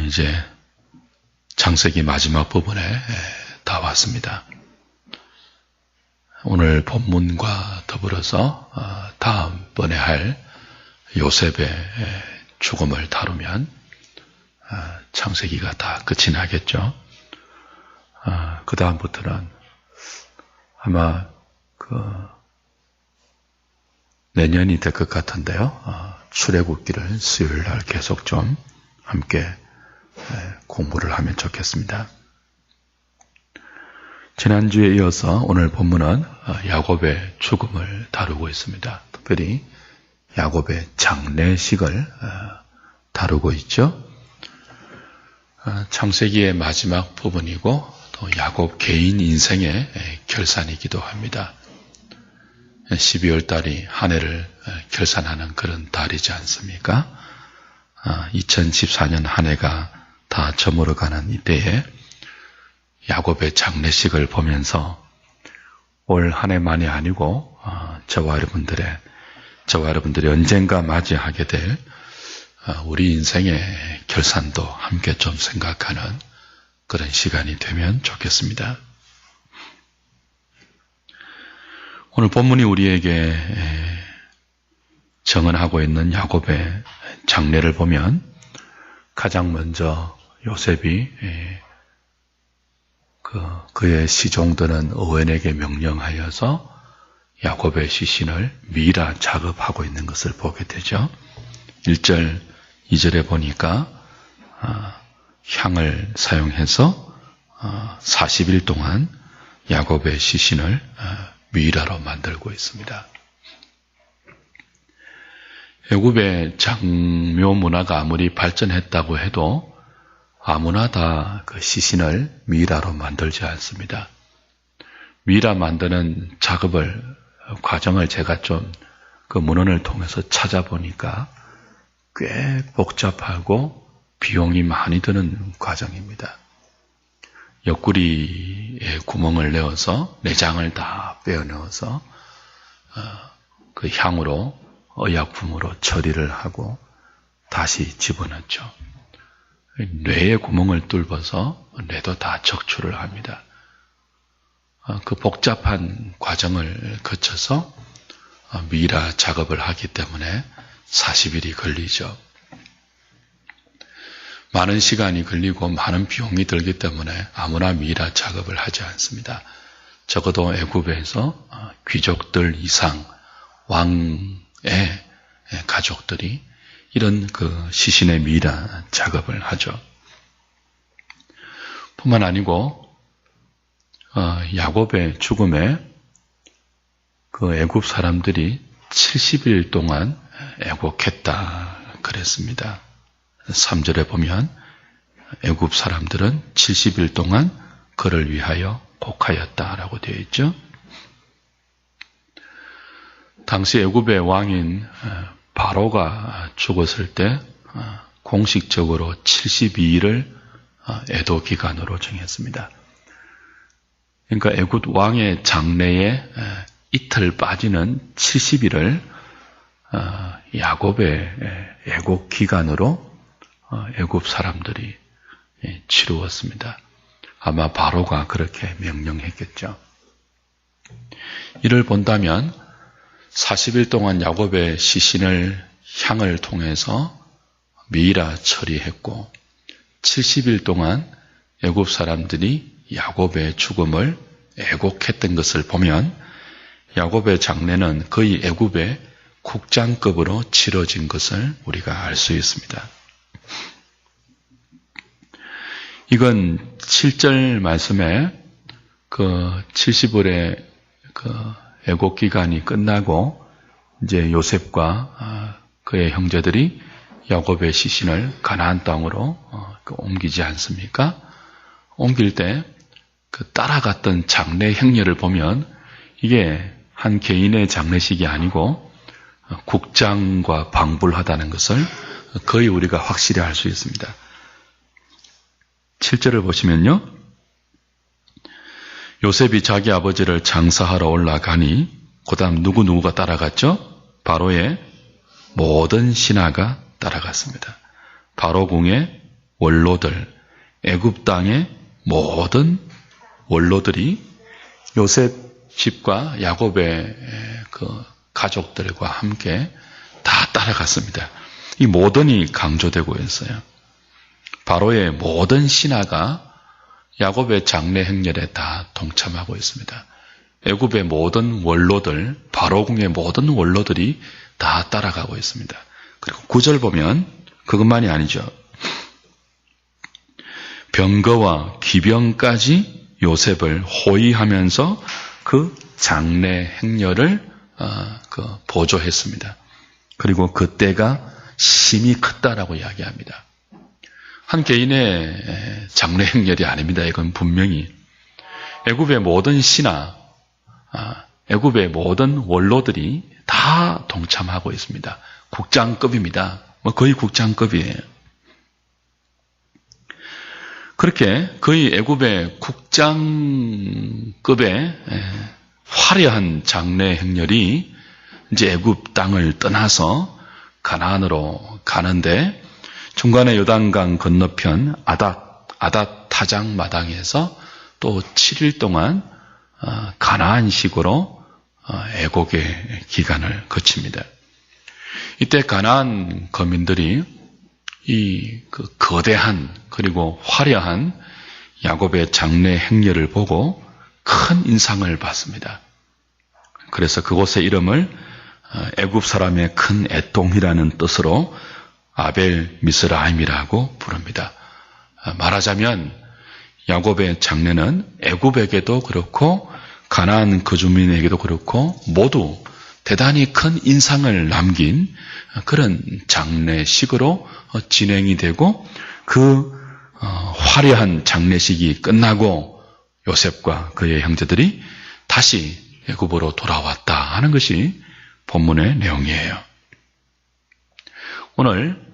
이제 창세기 마지막 부분에 다 왔습니다. 오늘 본문과 더불어서 다음번에 할 요셉의 죽음을 다루면 창세기가 다 끝이 나겠죠. 그 다음부터는 아마 내년이 될 것 같은데요. 출애굽기를 수요일날 계속 좀 함께 공부를 하면 좋겠습니다. 지난주에 이어서 오늘 본문은 야곱의 죽음을 다루고 있습니다. 특별히 야곱의 장례식을 다루고 있죠. 창세기의 마지막 부분이고 또 야곱 개인 인생의 결산이기도 합니다. 12월 달이 한 해를 결산하는 그런 달이지 않습니까? 2014년 한 해가 다 저물어가는 이때에 야곱의 장례식을 보면서 올 한 해만이 아니고 저와 여러분들이 언젠가 맞이하게 될 우리 인생의 결산도 함께 좀 생각하는 그런 시간이 되면 좋겠습니다. 오늘 본문이 우리에게 정언하고 있는 야곱의 장례를 보면 가장 먼저 요셉이 그의 시종들은 어웬에게 명령하여서 야곱의 시신을 미라 작업하고 있는 것을 보게 되죠. 1절, 2절에 보니까 향을 사용해서 40일 동안 야곱의 시신을 미라로 만들고 있습니다. 애굽의 장묘 문화가 아무리 발전했다고 해도 아무나 다 그 시신을 미라로 만들지 않습니다. 미라 만드는 과정을 제가 좀 그 문헌을 통해서 찾아보니까 꽤 복잡하고 비용이 많이 드는 과정입니다. 옆구리에 구멍을 내어서 내장을 다 빼어 넣어서 그 향으로 의약품으로 처리를 하고 다시 집어넣죠. 뇌에 구멍을 뚫어서 뇌도 다 적출을 합니다. 그 복잡한 과정을 거쳐서 미라 작업을 하기 때문에 40일이 걸리죠. 많은 시간이 걸리고 많은 비용이 들기 때문에 아무나 미라 작업을 하지 않습니다. 적어도 애굽에서 귀족들 이상 왕의 가족들이 이런 그 시신의 미라 작업을 하죠. 뿐만 아니고 야곱의 죽음에 그 애굽 사람들이 70일 동안 애곡했다 그랬습니다. 3절에 보면 애굽 사람들은 70일 동안 그를 위하여 곡하였다라고 되어 있죠. 당시 애굽의 왕인 바로가 죽었을 때 공식적으로 72일을 애도 기간으로 정했습니다. 그러니까 애굽 왕의 장래에 이틀 빠지는 70일을 야곱의 애곡 기간으로 애굽 사람들이 치루었습니다. 아마 바로가 그렇게 명령했겠죠. 이를 본다면 40일 동안 야곱의 시신을 향을 통해서 미라 처리했고 70일 동안 애굽 사람들이 야곱의 죽음을 애곡했던 것을 보면 야곱의 장례는 거의 애굽의 국장급으로 치러진 것을 우리가 알 수 있습니다. 이건 7절 말씀에 그 70일의 그 애곡 기간이 끝나고 이제 요셉과 그의 형제들이 야곱의 시신을 가나안 땅으로 옮기지 않습니까? 옮길 때 그 따라갔던 장례 행렬을 보면 이게 한 개인의 장례식이 아니고 국장과 방불하다는 것을 거의 우리가 확실히 알 수 있습니다. 7절을 보시면요. 요셉이 자기 아버지를 장사하러 올라가니 그 다음 누구누구가 따라갔죠? 바로의 모든 신하가 따라갔습니다. 바로 궁에 원로들, 애굽 땅의 모든 원로들이 요셉 집과 야곱의 그 가족들과 함께 다 따라갔습니다. 이 모든이 강조되고 있어요. 바로의 모든 신하가 야곱의 장래 행렬에 다 동참하고 있습니다. 애굽의 모든 원로들, 바로궁의 모든 원로들이 다 따라가고 있습니다. 그리고 9절 보면 그것만이 아니죠. 병거와 기병까지 요셉을 호위하면서 그 장래 행렬을 보조했습니다. 그리고 그때가 심히 컸다라고 이야기합니다. 한 개인의 장래 행렬이 아닙니다. 이건 분명히 애굽의 모든 신하, 애굽의 모든 원로들이 다 동참하고 있습니다. 국장급입니다. 거의 국장급이에요. 그렇게 거의 애굽의 국장급의 화려한 장래 행렬이 이제 애굽 땅을 떠나서 가나안으로 가는데 중간에 요단강 건너편 아닷 타장 마당에서 또 7일 동안 가나안식으로 애곡의 기간을 거칩니다. 이때 가나안 거민들이 이 거대한 그리고 화려한 야곱의 장래 행렬을 보고 큰 인상을 받습니다. 그래서 그곳의 이름을 애굽 사람의 큰 애통이라는 뜻으로 아벨 미스라임이라고 부릅니다. 말하자면 야곱의 장래는 애굽에게도 그렇고 가나안 거주민에게도 그렇고 모두 대단히 큰 인상을 남긴 그런 장례식으로 진행이 되고 그 화려한 장례식이 끝나고 요셉과 그의 형제들이 다시 애굽으로 돌아왔다 하는 것이 본문의 내용이에요. 오늘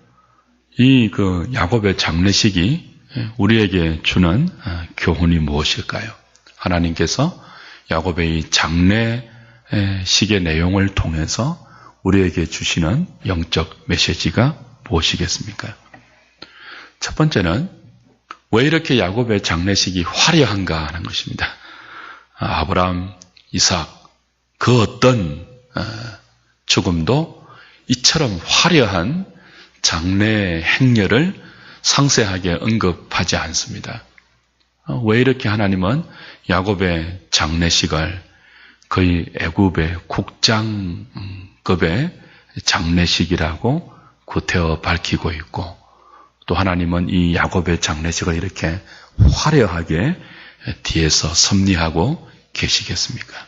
이 야곱의 장례식이 우리에게 주는 교훈이 무엇일까요? 하나님께서 야곱의 이 장례식의 내용을 통해서 우리에게 주시는 영적 메시지가 무엇이겠습니까? 첫 번째는 왜 이렇게 야곱의 장례식이 화려한가 하는 것입니다. 아브라함, 이삭, 그 어떤 죽음도 이처럼 화려한 장례 행렬을 상세하게 언급하지 않습니다. 왜 이렇게 하나님은 야곱의 장례식을 거의 애굽의 국장급의 장례식이라고 구태여 밝히고 있고 또 하나님은 이 야곱의 장례식을 이렇게 화려하게 뒤에서 섭리하고 계시겠습니까?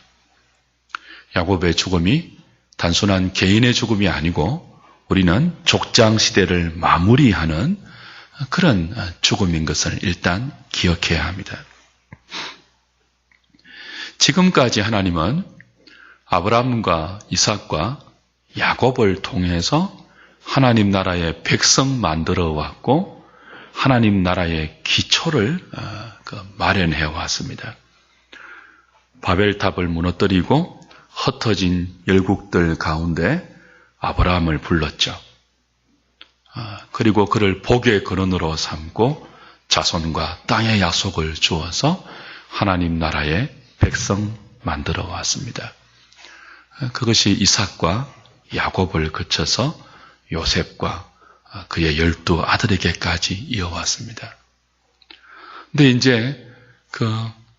야곱의 죽음이 단순한 개인의 죽음이 아니고 우리는 족장 시대를 마무리하는 그런 죽음인 것을 일단 기억해야 합니다. 지금까지 하나님은 아브라함과 이삭과 야곱을 통해서 하나님 나라의 백성 만들어 왔고 하나님 나라의 기초를 마련해 왔습니다. 바벨탑을 무너뜨리고 흩어진 열국들 가운데 아브라함을 불렀죠. 그리고 그를 복의 근원으로 삼고 자손과 땅의 약속을 주어서 하나님 나라의 백성 만들어 왔습니다. 그것이 이삭과 야곱을 거쳐서 요셉과 그의 12 아들에게까지 이어왔습니다. 근데 이제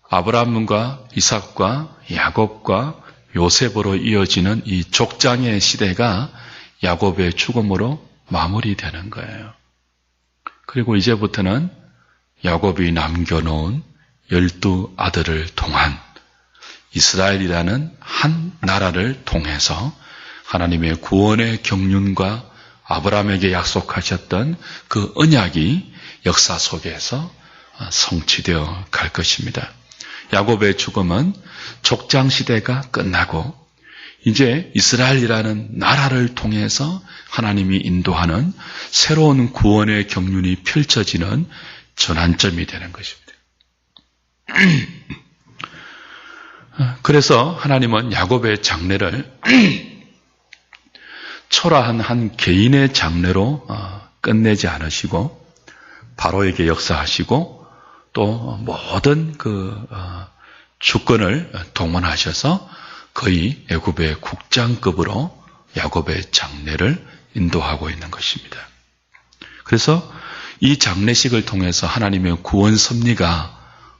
아브라함과 이삭과 야곱과 요셉으로 이어지는 이 족장의 시대가 야곱의 죽음으로 마무리되는 거예요. 그리고 이제부터는 야곱이 남겨놓은 12 아들을 통한 이스라엘이라는 한 나라를 통해서 하나님의 구원의 경륜과 아브라함에게 약속하셨던 그 언약이 역사 속에서 성취되어 갈 것입니다. 야곱의 죽음은 족장 시대가 끝나고 이제 이스라엘이라는 나라를 통해서 하나님이 인도하는 새로운 구원의 경륜이 펼쳐지는 전환점이 되는 것입니다. 그래서 하나님은 야곱의 장례를 초라한 한 개인의 장례로 끝내지 않으시고 바로에게 역사하시고 또 모든 주권을 동원하셔서 거의 애굽의 국장급으로 야곱의 장례를 인도하고 있는 것입니다. 그래서 이 장례식을 통해서 하나님의 구원 섭리가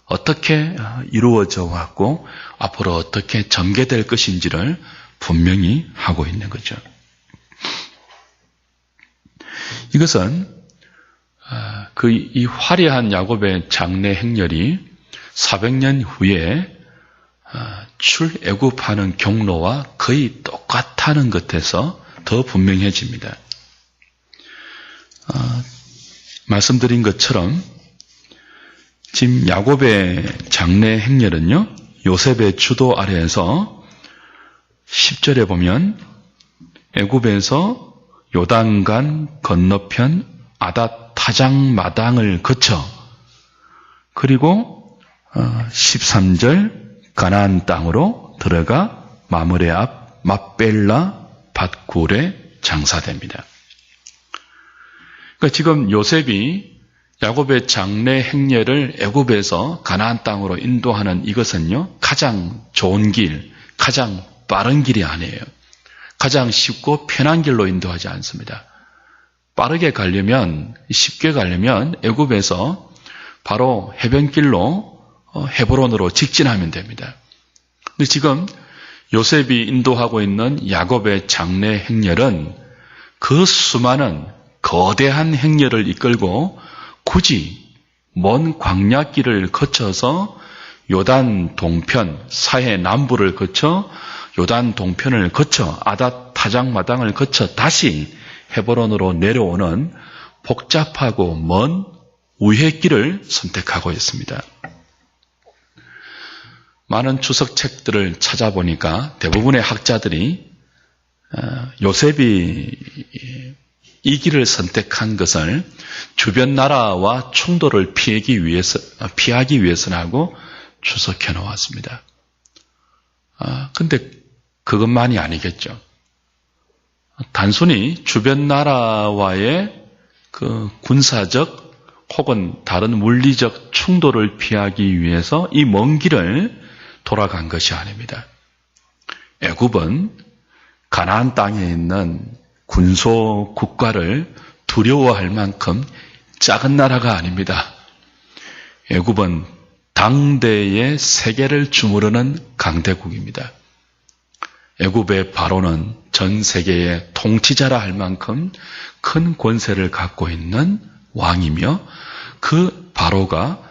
어떻게 이루어져 왔고 앞으로 어떻게 전개될 것인지를 분명히 하고 있는 거죠. 이것은 이 화려한 야곱의 장례 행렬이 400년 후에 출애굽하는 경로와 거의 똑같다는 것에서 더 분명해집니다. 말씀드린 것처럼 지금 야곱의 장례 행렬은요, 요셉의 주도 아래에서 10절에 보면 애굽에서 요단강 건너편 아닷 타장 마당을 거쳐 그리고 13절 가나안 땅으로 들어가 마므레 앞 막벨라 밧굴에 장사됩니다. 그러니까 지금 요셉이 야곱의 장례 행렬을 애굽에서 가나안 땅으로 인도하는 이것은요, 가장 좋은 길, 가장 빠른 길이 아니에요. 가장 쉽고 편한 길로 인도하지 않습니다. 빠르게 가려면, 쉽게 가려면 애굽에서 바로 해변길로 헤브론으로 직진하면 됩니다. 근데 지금 요셉이 인도하고 있는 야곱의 장례 행렬은 그 수많은 거대한 행렬을 이끌고 굳이 먼 광야길을 거쳐서 요단 동편, 사해 남부를 거쳐 요단 동편을 거쳐 아닷 타작마당을 거쳐 다시 헤브론으로 내려오는 복잡하고 먼 우회길을 선택하고 있습니다. 많은 주석책들을 찾아보니까 대부분의 학자들이 요셉이 이 길을 선택한 것을 주변 나라와 충돌을 피하기 위해서라고 추석해 놓았습니다. 근데 그것만이 아니겠죠. 단순히 주변 나라와의 그 군사적 혹은 다른 물리적 충돌을 피하기 위해서 이 먼 길을 돌아간 것이 아닙니다. 애굽은 가나안 땅에 있는 군소 국가를 두려워할 만큼 작은 나라가 아닙니다. 애굽은 당대의 세계를 주무르는 강대국입니다. 애굽의 바로는 전 세계의 통치자라 할 만큼 큰 권세를 갖고 있는 왕이며 그 바로가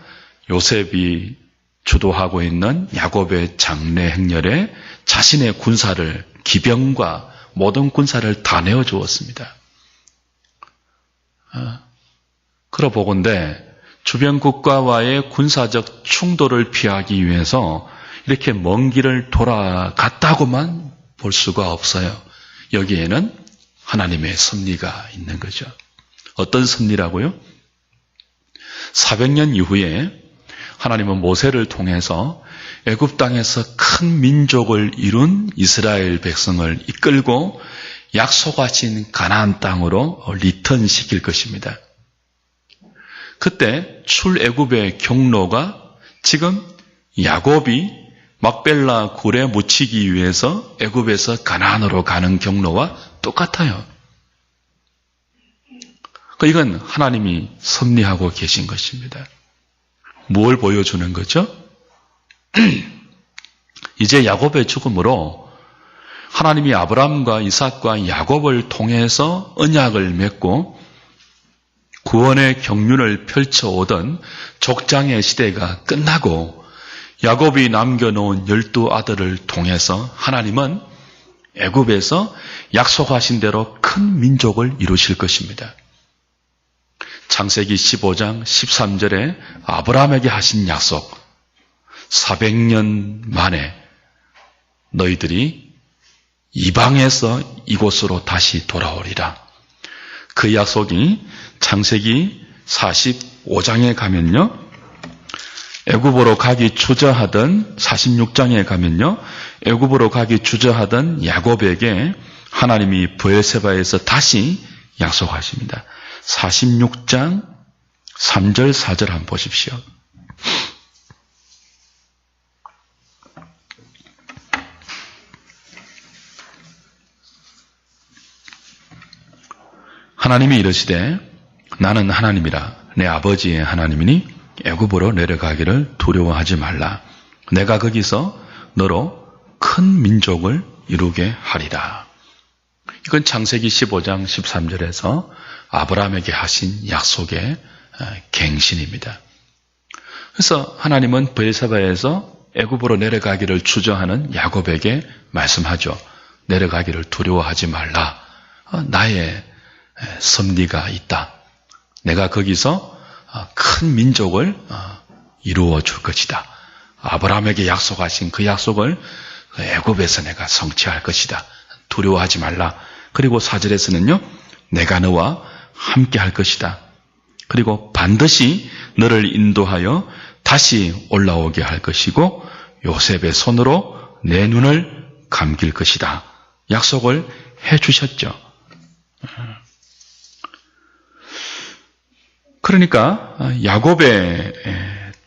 요셉이 주도하고 있는 야곱의 장례 행렬에 자신의 군사를, 기병과 모든 군사를 다 내어주었습니다. 그러보건대 주변 국가와의 군사적 충돌을 피하기 위해서 이렇게 먼 길을 돌아갔다고만 볼 수가 없어요. 여기에는 하나님의 섭리가 있는 거죠. 어떤 섭리라고요? 400년 이후에 하나님은 모세를 통해서 애굽 땅에서 큰 민족을 이룬 이스라엘 백성을 이끌고 약속하신 가나안 땅으로 리턴시킬 것입니다. 그때 출애굽의 경로가 지금 야곱이 막벨라 굴에 묻히기 위해서 애굽에서 가나안으로 가는 경로와 똑같아요. 이건 하나님이 섭리하고 계신 것입니다. 뭘 보여주는 거죠? 이제 야곱의 죽음으로 하나님이 아브라함과 이삭과 야곱을 통해서 언약을 맺고 구원의 경륜을 펼쳐오던 족장의 시대가 끝나고 야곱이 남겨놓은 12아들을 통해서 하나님은 애굽에서 약속하신 대로 큰 민족을 이루실 것입니다. 창세기 15장 13절에 아브라함에게 하신 약속, 400년 만에 너희들이 이방에서 이곳으로 다시 돌아오리라. 그 약속이 창세기 45장에 가면요, 애굽으로 가기 주저하던 46장에 가면요, 애굽으로 가기 주저하던 야곱에게 하나님이 브엘세바에서 다시 약속하십니다. 46장 3절, 4절 한번 보십시오. 하나님이 이르시되 나는 하나님이라 내 아버지의 하나님이니 애굽으로 내려가기를 두려워하지 말라. 내가 거기서 너로 큰 민족을 이루게 하리라. 이건 창세기 15장 13절에서 아브라함에게 하신 약속의 갱신입니다. 그래서 하나님은 브엘사바에서 애굽으로 내려가기를 주저하는 야곱에게 말씀하죠. 내려가기를 두려워하지 말라. 나의 섭리가 있다. 내가 거기서 큰 민족을 이루어 줄 것이다. 아브라함에게 약속하신 그 약속을 애굽에서 내가 성취할 것이다. 두려워하지 말라. 그리고 4절에서는요. 내가 너와 함께 할 것이다. 그리고 반드시 너를 인도하여 다시 올라오게 할 것이고 요셉의 손으로 내 눈을 감길 것이다. 약속을 해 주셨죠. 그러니까 야곱의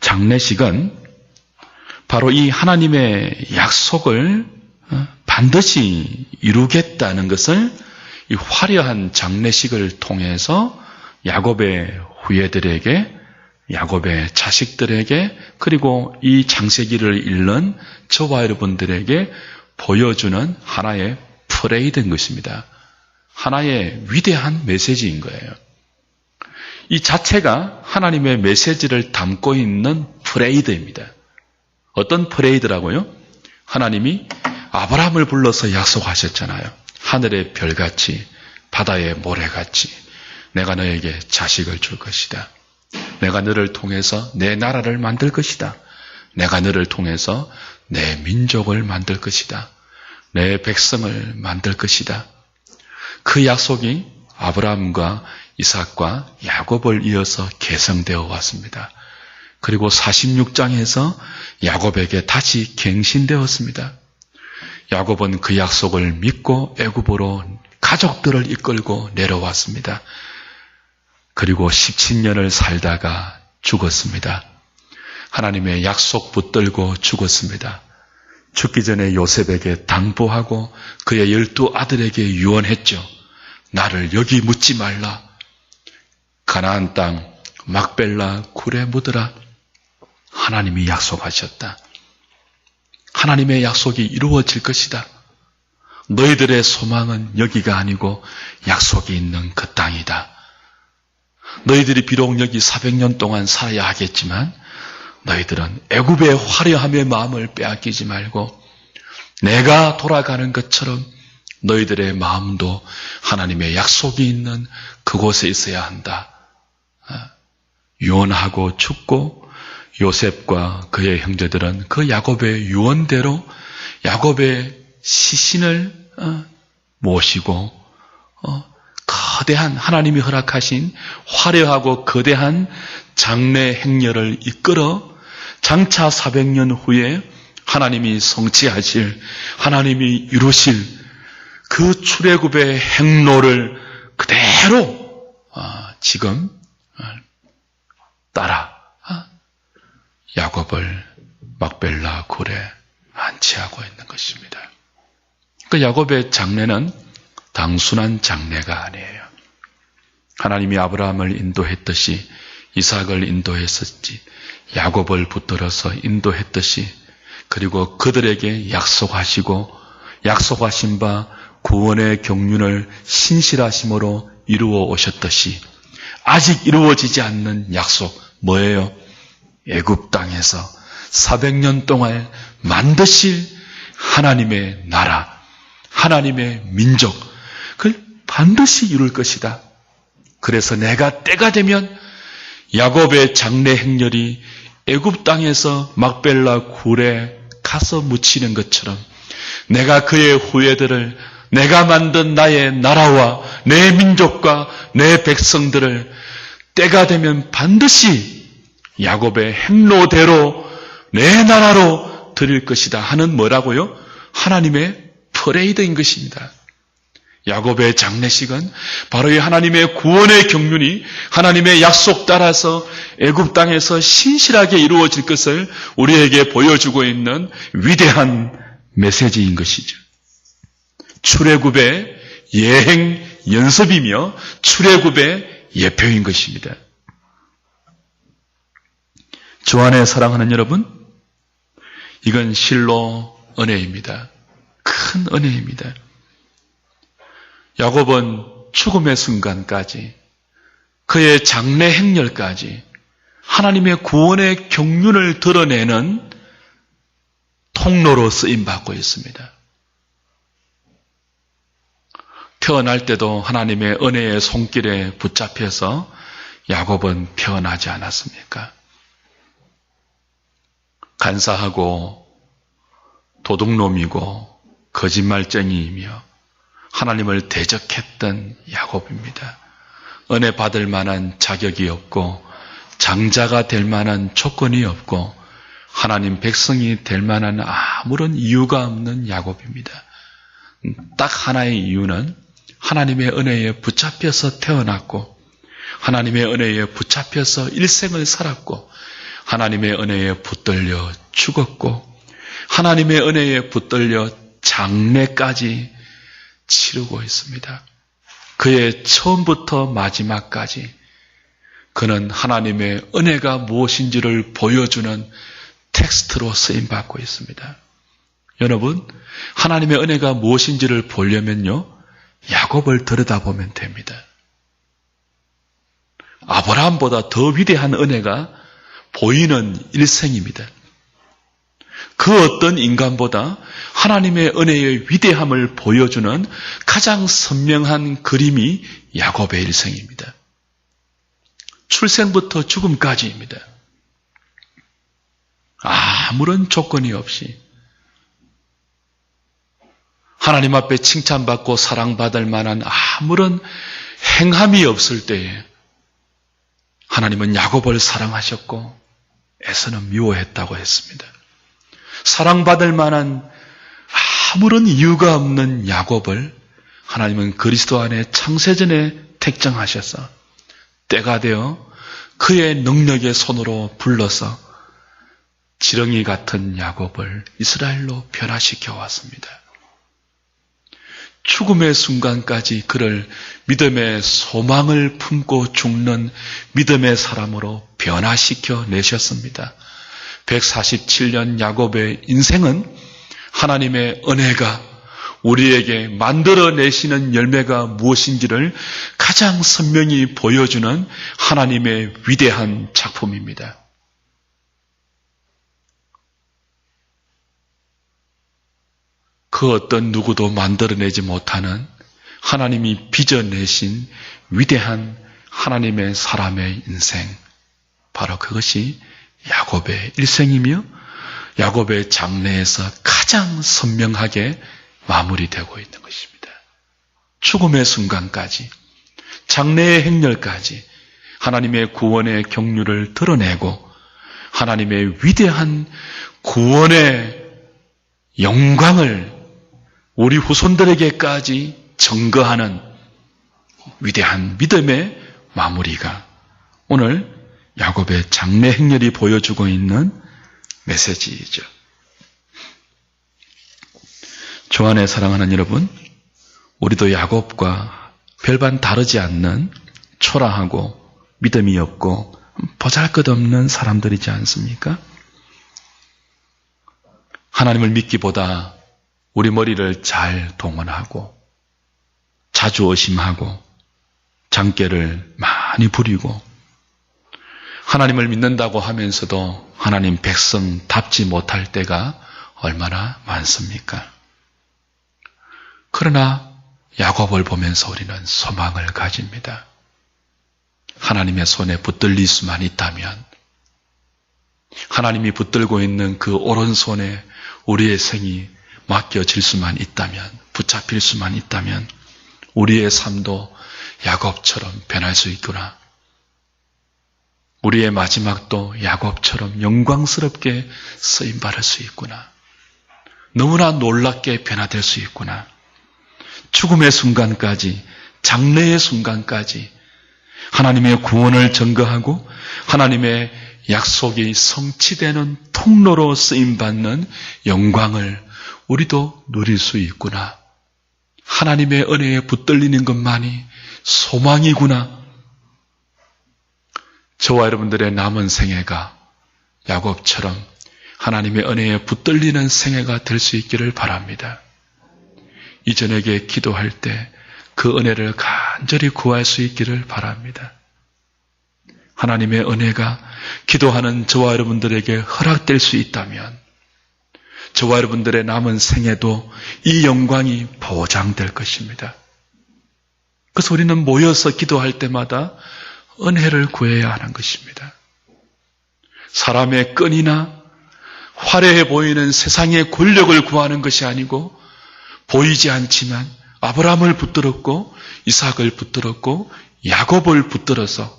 장례식은 바로 이 하나님의 약속을 반드시 이루겠다는 것을 이 화려한 장례식을 통해서 야곱의 후예들에게, 야곱의 자식들에게, 그리고 이 창세기를 읽는 저와 여러분들에게 보여주는 하나의 프레이드인 것입니다. 하나의 위대한 메시지인 거예요. 이 자체가 하나님의 메시지를 담고 있는 프레이드입니다. 어떤 프레이드라고요? 하나님이 아브라함을 불러서 약속하셨잖아요. 하늘의 별같이 바다의 모래같이 내가 너에게 자식을 줄 것이다. 내가 너를 통해서 내 나라를 만들 것이다. 내가 너를 통해서 내 민족을 만들 것이다. 내 백성을 만들 것이다. 그 약속이 아브라함과 이삭과 야곱을 이어서 계승되어 왔습니다. 그리고 46장에서 야곱에게 다시 갱신되었습니다. 야곱은 그 약속을 믿고 애굽으로 가족들을 이끌고 내려왔습니다. 그리고 17년을 살다가 죽었습니다. 하나님의 약속 붙들고 죽었습니다. 죽기 전에 요셉에게 당부하고 그의 12 아들에게 유언했죠. 나를 여기 묻지 말라. 가나안 땅 막벨라 굴에 묻으라. 하나님이 약속하셨다. 하나님의 약속이 이루어질 것이다. 너희들의 소망은 여기가 아니고 약속이 있는 그 땅이다. 너희들이 비록 여기 400년 동안 살아야 하겠지만 너희들은 애굽의 화려함의 마음을 빼앗기지 말고 내가 돌아가는 것처럼 너희들의 마음도 하나님의 약속이 있는 그곳에 있어야 한다. 유언하고 죽고 요셉과 그의 형제들은 그 야곱의 유언대로 야곱의 시신을 모시고 거대한 하나님이 허락하신 화려하고 거대한 장례 행렬을 이끌어 장차 400년 후에 하나님이 성취하실, 하나님이 이루실 그 출애굽의 행로를 그대로 지금 따라 야곱을 막벨라 굴에 안치하고 있는 것입니다. 그 야곱의 장례는 단순한 장례가 아니에요. 하나님이 아브라함을 인도했듯이 이삭을 인도했었지, 야곱을 붙들어서 인도했듯이, 그리고 그들에게 약속하시고 약속하신 바 구원의 경륜을 신실하심으로 이루어 오셨듯이 아직 이루어지지 않는 약속 뭐예요? 애굽 땅에서 400년 동안 만드실 하나님의 나라, 하나님의 민족, 그걸 반드시 이룰 것이다. 그래서 내가 때가 되면 야곱의 장례 행렬이 애굽 땅에서 막벨라 굴에 가서 묻히는 것처럼 내가 그의 후예들을, 내가 만든 나의 나라와 내 민족과 내 백성들을 때가 되면 반드시 야곱의 행로대로 내 나라로 드릴 것이다 하는 뭐라고요? 하나님의 퍼레이드인 것입니다. 야곱의 장례식은 바로 이 하나님의 구원의 경륜이 하나님의 약속 따라서 애굽 땅에서 신실하게 이루어질 것을 우리에게 보여주고 있는 위대한 메시지인 것이죠. 출애굽의 예행 연습이며 출애굽의 예표인 것입니다. 주 안에 사랑하는 여러분, 이건 실로 은혜입니다. 큰 은혜입니다. 야곱은 죽음의 순간까지, 그의 장래 행렬까지 하나님의 구원의 경륜을 드러내는 통로로 쓰임받고 있습니다. 태어날 때도 하나님의 은혜의 손길에 붙잡혀서 야곱은 태어나지 않았습니까? 간사하고 도둑놈이고 거짓말쟁이이며 하나님을 대적했던 야곱입니다. 은혜 받을 만한 자격이 없고 장자가 될 만한 조건이 없고 하나님 백성이 될 만한 아무런 이유가 없는 야곱입니다. 딱 하나의 이유는 하나님의 은혜에 붙잡혀서 태어났고 하나님의 은혜에 붙잡혀서 일생을 살았고 하나님의 은혜에 붙들려 죽었고 하나님의 은혜에 붙들려 장래까지 치르고 있습니다. 그의 처음부터 마지막까지 그는 하나님의 은혜가 무엇인지를 보여주는 텍스트로 쓰임받고 있습니다. 여러분, 하나님의 은혜가 무엇인지를 보려면요, 야곱을 들여다보면 됩니다. 아브라함보다 더 위대한 은혜가 보이는 일생입니다. 그 어떤 인간보다 하나님의 은혜의 위대함을 보여주는 가장 선명한 그림이 야곱의 일생입니다. 출생부터 죽음까지입니다. 아무런 조건이 없이 하나님 앞에 칭찬받고 사랑받을 만한 아무런 행함이 없을 때에 하나님은 야곱을 사랑하셨고 에서는 미워했다고 했습니다. 사랑받을 만한 아무런 이유가 없는 야곱을 하나님은 그리스도 안에 창세전에 택정하셔서 때가 되어 그의 능력의 손으로 불러서 지렁이 같은 야곱을 이스라엘로 변화시켜 왔습니다. 죽음의 순간까지 그를 믿음의 소망을 품고 죽는 믿음의 사람으로 변화시켜 내셨습니다. 147년 야곱의 인생은 하나님의 은혜가 우리에게 만들어내시는 열매가 무엇인지를 가장 선명히 보여주는 하나님의 위대한 작품입니다. 그 어떤 누구도 만들어내지 못하는 하나님이 빚어내신 위대한 하나님의 사람의 인생, 바로 그것이 야곱의 일생이며 야곱의 장래에서 가장 선명하게 마무리되고 있는 것입니다. 죽음의 순간까지, 장래의 행렬까지 하나님의 구원의 경륜을 드러내고 하나님의 위대한 구원의 영광을 우리 후손들에게까지 증거하는 위대한 믿음의 마무리가 오늘 야곱의 장래 행렬이 보여주고 있는 메시지이죠. 주 안에 사랑하는 여러분, 우리도 야곱과 별반 다르지 않는 초라하고 믿음이 없고 보잘것없는 사람들이지 않습니까? 하나님을 믿기보다 우리 머리를 잘 동원하고 자주 의심하고 장깨를 많이 부리고 하나님을 믿는다고 하면서도 하나님 백성답지 못할 때가 얼마나 많습니까? 그러나 야곱을 보면서 우리는 소망을 가집니다. 하나님의 손에 붙들릴 수만 있다면, 하나님이 붙들고 있는 그 오른손에 우리의 생이 맡겨질 수만 있다면, 붙잡힐 수만 있다면 우리의 삶도 야곱처럼 변할 수 있구나. 우리의 마지막도 야곱처럼 영광스럽게 쓰임받을 수 있구나. 너무나 놀랍게 변화될 수 있구나. 죽음의 순간까지, 장래의 순간까지 하나님의 구원을 증거하고 하나님의 약속이 성취되는 통로로 쓰임받는 영광을 우리도 누릴 수 있구나. 하나님의 은혜에 붙들리는 것만이 소망이구나. 저와 여러분들의 남은 생애가 야곱처럼 하나님의 은혜에 붙들리는 생애가 될 수 있기를 바랍니다. 이 저녁에 기도할 때 그 은혜를 간절히 구할 수 있기를 바랍니다. 하나님의 은혜가 기도하는 저와 여러분들에게 허락될 수 있다면 저와 여러분들의 남은 생에도 이 영광이 보장될 것입니다. 그래서 우리는 모여서 기도할 때마다 은혜를 구해야 하는 것입니다. 사람의 끈이나 화려해 보이는 세상의 권력을 구하는 것이 아니고 보이지 않지만 아브라함을 붙들었고 이삭을 붙들었고 야곱을 붙들어서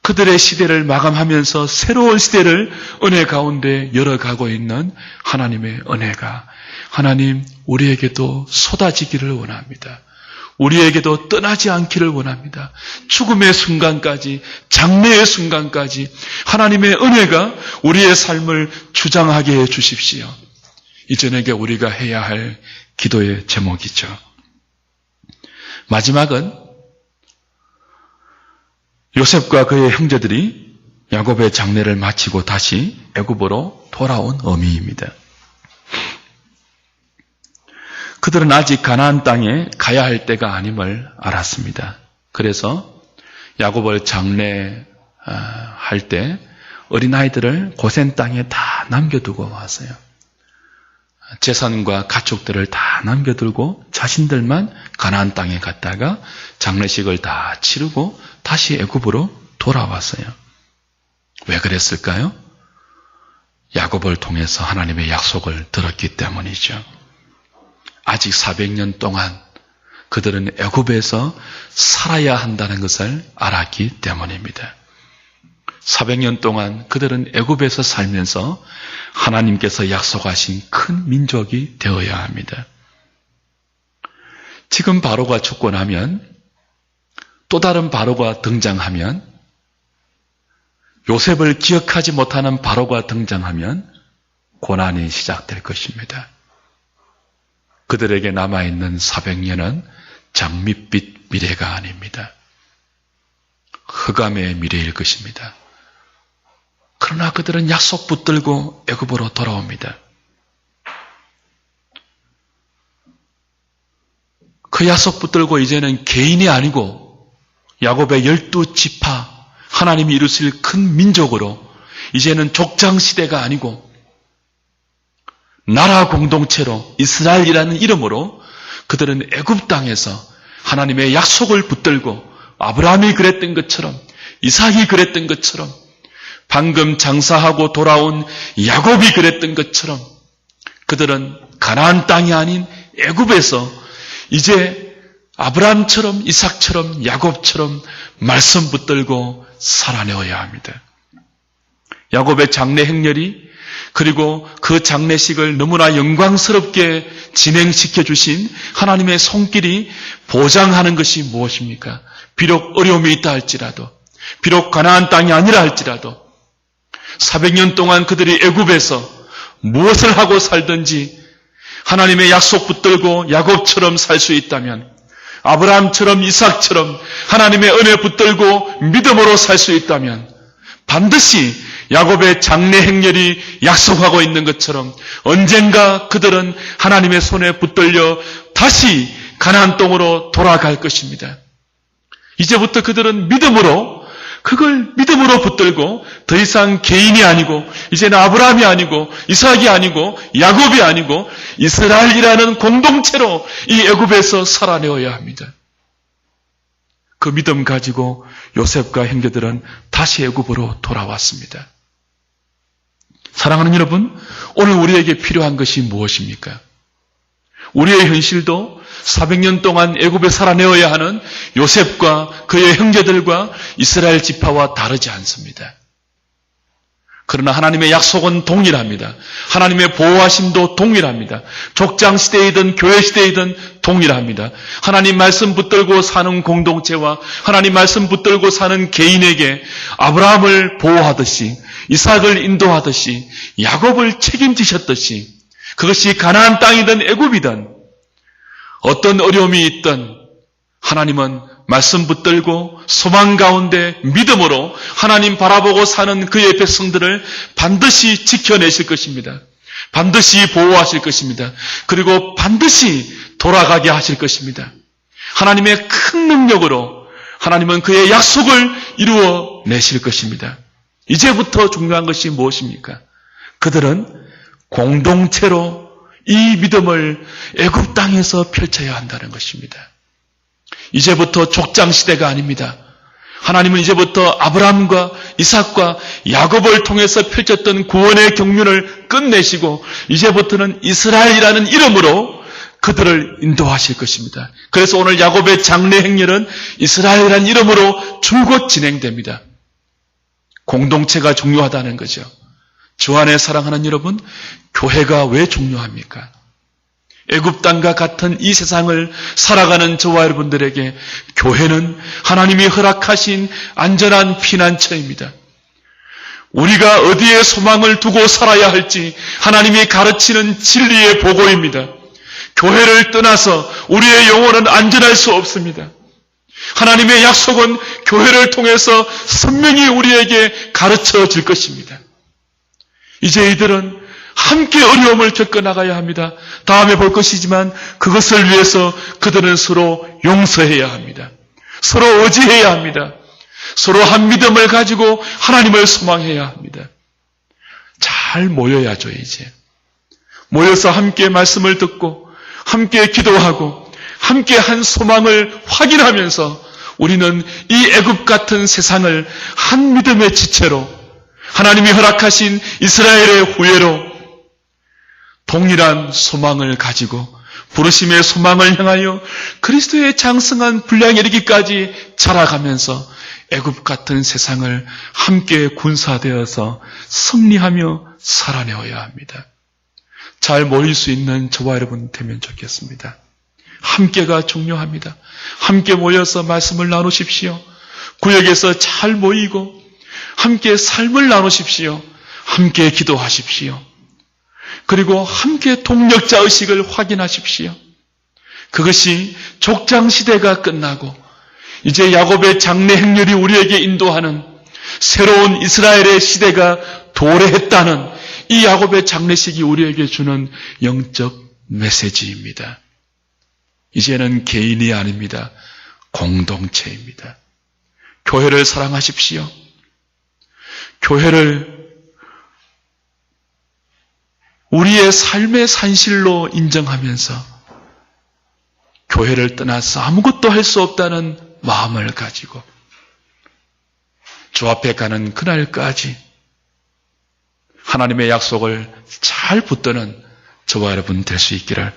그들의 시대를 마감하면서 새로운 시대를 은혜 가운데 열어가고 있는 하나님의 은혜가 하나님 우리에게도 쏟아지기를 원합니다. 우리에게도 떠나지 않기를 원합니다. 죽음의 순간까지, 장래의 순간까지 하나님의 은혜가 우리의 삶을 주장하게 해 주십시오. 이 저녁에 우리가 해야 할 기도의 제목이죠. 마지막은 요셉과 그의 형제들이 야곱의 장례를 마치고 다시 애굽으로 돌아온 의미입니다. 그들은 아직 가나안 땅에 가야 할 때가 아님을 알았습니다. 그래서 야곱을 장례할 때 어린아이들을 고센 땅에 다 남겨두고 왔어요. 재산과 가축들을 다 남겨두고 자신들만 가나안 땅에 갔다가 장례식을 다 치르고 다시 애굽으로 돌아왔어요. 왜 그랬을까요? 야곱을 통해서 하나님의 약속을 들었기 때문이죠. 아직 400년 동안 그들은 애굽에서 살아야 한다는 것을 알았기 때문입니다. 400년 동안 그들은 애굽에서 살면서 하나님께서 약속하신 큰 민족이 되어야 합니다. 지금 바로가 죽고 나면 또 다른 바로가 등장하면 요셉을 기억하지 못하는 바로가 등장하면 고난이 시작될 것입니다. 그들에게 남아있는 400년은 장밋빛 미래가 아닙니다. 흑암의 미래일 것입니다. 그러나 그들은 약속 붙들고 애굽으로 돌아옵니다. 그 약속 붙들고 이제는 개인이 아니고 야곱의 12지파 하나님이 이루실 큰 민족으로 이제는 족장시대가 아니고 나라 공동체로 이스라엘이라는 이름으로 그들은 애굽 땅에서 하나님의 약속을 붙들고 아브라함이 그랬던 것처럼 이삭이 그랬던 것처럼 방금 장사하고 돌아온 야곱이 그랬던 것처럼 그들은 가나안 땅이 아닌 애굽에서 이제 아브라함처럼 이삭처럼 야곱처럼 말씀 붙들고 살아내어야 합니다. 야곱의 장례 행렬이 그리고 그 장례식을 너무나 영광스럽게 진행시켜 주신 하나님의 손길이 보장하는 것이 무엇입니까? 비록 어려움이 있다 할지라도 비록 가나안 땅이 아니라 할지라도 400년 동안 그들이 애굽에서 무엇을 하고 살든지 하나님의 약속 붙들고 야곱처럼 살 수 있다면 아브라함처럼 이삭처럼 하나님의 은혜 붙들고 믿음으로 살 수 있다면 반드시 야곱의 장례 행렬이 약속하고 있는 것처럼 언젠가 그들은 하나님의 손에 붙들려 다시 가나안 땅으로 돌아갈 것입니다. 이제부터 그들은 그걸 믿음으로 붙들고 더 이상 개인이 아니고 이제는 아브라함이 아니고 이삭이 아니고 야곱이 아니고 이스라엘이라는 공동체로 이 애굽에서 살아내어야 합니다. 그 믿음 가지고 요셉과 형제들은 다시 애굽으로 돌아왔습니다. 사랑하는 여러분, 오늘 우리에게 필요한 것이 무엇입니까? 우리의 현실도 400년 동안 애굽에 살아내어야 하는 요셉과 그의 형제들과 이스라엘 지파와 다르지 않습니다. 그러나 하나님의 약속은 동일합니다. 하나님의 보호하심도 동일합니다. 족장 시대이든 교회 시대이든 동일합니다. 하나님 말씀 붙들고 사는 공동체와 하나님 말씀 붙들고 사는 개인에게 아브라함을 보호하듯이, 이삭을 인도하듯이, 야곱을 책임지셨듯이, 그것이 가나안 땅이든 애굽이든 어떤 어려움이 있든 하나님은 말씀 붙들고 소망 가운데 믿음으로 하나님 바라보고 사는 그의 백성들을 반드시 지켜내실 것입니다. 반드시 보호하실 것입니다. 그리고 반드시 돌아가게 하실 것입니다. 하나님의 큰 능력으로 하나님은 그의 약속을 이루어 내실 것입니다. 이제부터 중요한 것이 무엇입니까? 그들은 공동체로 이 믿음을 애굽 땅에서 펼쳐야 한다는 것입니다. 이제부터 족장 시대가 아닙니다. 하나님은 이제부터 아브라함과 이삭과 야곱을 통해서 펼쳤던 구원의 경륜을 끝내시고 이제부터는 이스라엘이라는 이름으로 그들을 인도하실 것입니다. 그래서 오늘 야곱의 장래 행렬은 이스라엘이라는 이름으로 줄곧 진행됩니다. 공동체가 중요하다는 거죠. 주 안에 사랑하는 여러분, 교회가 왜 중요합니까? 애굽 땅과 같은 이 세상을 살아가는 저와 여러분들에게 교회는 하나님이 허락하신 안전한 피난처입니다. 우리가 어디에 소망을 두고 살아야 할지 하나님이 가르치는 진리의 보고입니다. 교회를 떠나서 우리의 영혼은 안전할 수 없습니다. 하나님의 약속은 교회를 통해서 선명히 우리에게 가르쳐 줄 것입니다. 이제 이들은 함께 어려움을 겪어나가야 합니다. 다음에 볼 것이지만 그것을 위해서 그들은 서로 용서해야 합니다. 서로 의지해야 합니다. 서로 한 믿음을 가지고 하나님을 소망해야 합니다. 잘 모여야죠, 이제. 모여서 함께 말씀을 듣고 함께 기도하고 함께 한 소망을 확인하면서 우리는 이 애굽 같은 세상을 한 믿음의 지체로 하나님이 허락하신 이스라엘의 후예로 동일한 소망을 가지고 부르심의 소망을 향하여 그리스도의 장성한 분량에 이르기까지 자라가면서 애굽 같은 세상을 함께 군사되어서 승리하며 살아내어야 합니다. 잘 모일 수 있는 저와 여러분 되면 좋겠습니다. 함께가 중요합니다. 함께 모여서 말씀을 나누십시오. 구역에서 잘 모이고 함께 삶을 나누십시오. 함께 기도하십시오. 그리고 함께 동력자 의식을 확인하십시오. 그것이 족장 시대가 끝나고 이제 야곱의 장래 행렬이 우리에게 인도하는 새로운 이스라엘의 시대가 도래했다는 이 야곱의 장례식이 우리에게 주는 영적 메시지입니다. 이제는 개인이 아닙니다. 공동체입니다. 교회를 사랑하십시오. 교회를 우리의 삶의 산실로 인정하면서 교회를 떠나서 아무것도 할 수 없다는 마음을 가지고 주 앞에 가는 그날까지 하나님의 약속을 잘 붙드는 저와 여러분 될 수 있기를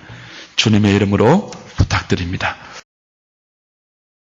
주님의 이름으로 부탁드립니다.